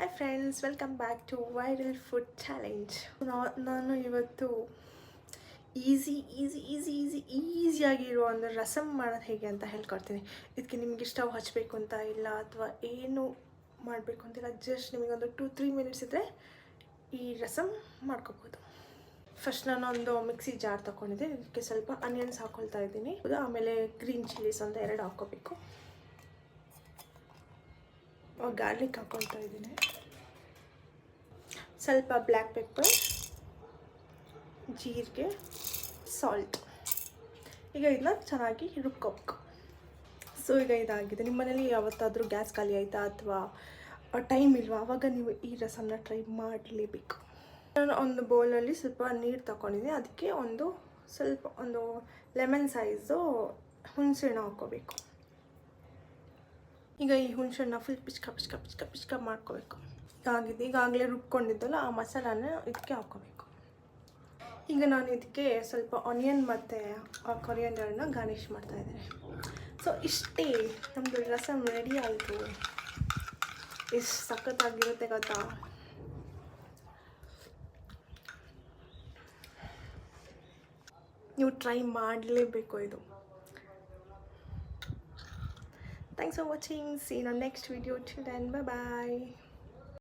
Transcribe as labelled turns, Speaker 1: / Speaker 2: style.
Speaker 1: Hi friends, welcome back to viral food challenge. ನಾನು ಇವತ್ತು ಈಸಿಯಾಗಿರೋ ಒಂದು ರಸಮ್ ಮಾಡೋದು ಹೇಗೆ ಅಂತ ಹೇಳ್ಕೊಡ್ತೀನಿ. ಇದಕ್ಕೆ ನಿಮಗೆ ಸ್ಟವ್ ಹಚ್ಚಬೇಕು ಅಂತ ಇಲ್ಲ ಅಥವಾ ಏನು ಮಾಡಬೇಕು ಅಂತಿಲ್ಲ. ಜಸ್ಟ್ ನಿಮಗೊಂದು 2-3 ಮಿನಿಟ್ಸ್ ಇದ್ದರೆ ಈ ರಸಮ್ ಮಾಡ್ಕೋಬೋದು. ಫಸ್ಟ್ ನಾನು ಒಂದು ಮಿಕ್ಸಿ ಜಾರ್ ತೊಗೊಂಡಿದ್ದೆ. ಇದಕ್ಕೆ ಸ್ವಲ್ಪ ಆನಿಯನ್ಸ್ ಹಾಕ್ಕೊಳ್ತಾ ಇದ್ದೀನಿ. ಆಮೇಲೆ ಗ್ರೀನ್ ಚಿಲ್ಲೀಸ್ ಒಂದು 2 ಹಾಕ್ಕೋಬೇಕು. ಗಾರ್ಲಿಕ್ ಹಾಕ್ಕೊಳ್ತಾ ಇದ್ದೀನಿ. ಸ್ವಲ್ಪ ಬ್ಲ್ಯಾಕ್ ಪೆಪ್ಪರ್, ಜೀರಿಗೆ, ಸಾಲ್ಟ್. ಈಗ ಇದನ್ನ ಚೆನ್ನಾಗಿ ರುಬ್ಕೋಬೇಕು. ಸೊ ಈಗ ಇದಾಗಿದೆ. ನಿಮ್ಮ ಮನೇಲಿ ಯಾವತ್ತಾದರೂ ಗ್ಯಾಸ್ ಖಾಲಿ ಆಯಿತಾ ಅಥವಾ ಟೈಮ್ ಇಲ್ವಾ, ಆವಾಗ ನೀವು ಈ ರಸಮನ್ನ ಟ್ರೈ ಮಾಡಲೇಬೇಕು. ನಾನು ಒಂದು ಬೌಲಲ್ಲಿ ಸ್ವಲ್ಪ ನೀರು ತಗೊಂಡಿದ್ದೀನಿ. ಅದಕ್ಕೆ ಒಂದು ಲೆಮನ್ ಸೈಜು ಹುಣಸೆಹಣ್ಣು ಹಾಕ್ಕೋಬೇಕು. ಈಗ ಈ ಹುಣಸೆಹಣ್ಣು ಫುಲ್ ಪಿಚ್ಕ ಮಾಡ್ಕೋಬೇಕು. ಆಗಿದೆ. ಈಗಾಗಲೇ ರುಬ್ಕೊಂಡಿದ್ದಲ್ಲ ಆ ಮಸಾಲಾನ ಇದಕ್ಕೆ ಹಾಕ್ಕೋಬೇಕು. ಈಗ ನಾನು ಇದಕ್ಕೆ ಸ್ವಲ್ಪ ಆನಿಯನ್ ಮತ್ತು ಕೊರಿಯಂಡರ್ನ ಗಾರ್ನಿಷ್ ಮಾಡ್ತಾಯಿದ್ದೇನೆ. ಸೊ ಇಷ್ಟೇ, ನಮ್ಮದು ರಸಮ್ ರೆಡಿ ಆಯಿತು. ಎಷ್ಟು ಸಖತ್ತಾಗಿರುತ್ತೆ ಗೊತ್ತಾ. ನೀವು ಟ್ರೈ ಮಾಡಲೇಬೇಕು ಇದು. Thanks for watching. See you in our next video. Till then, bye bye.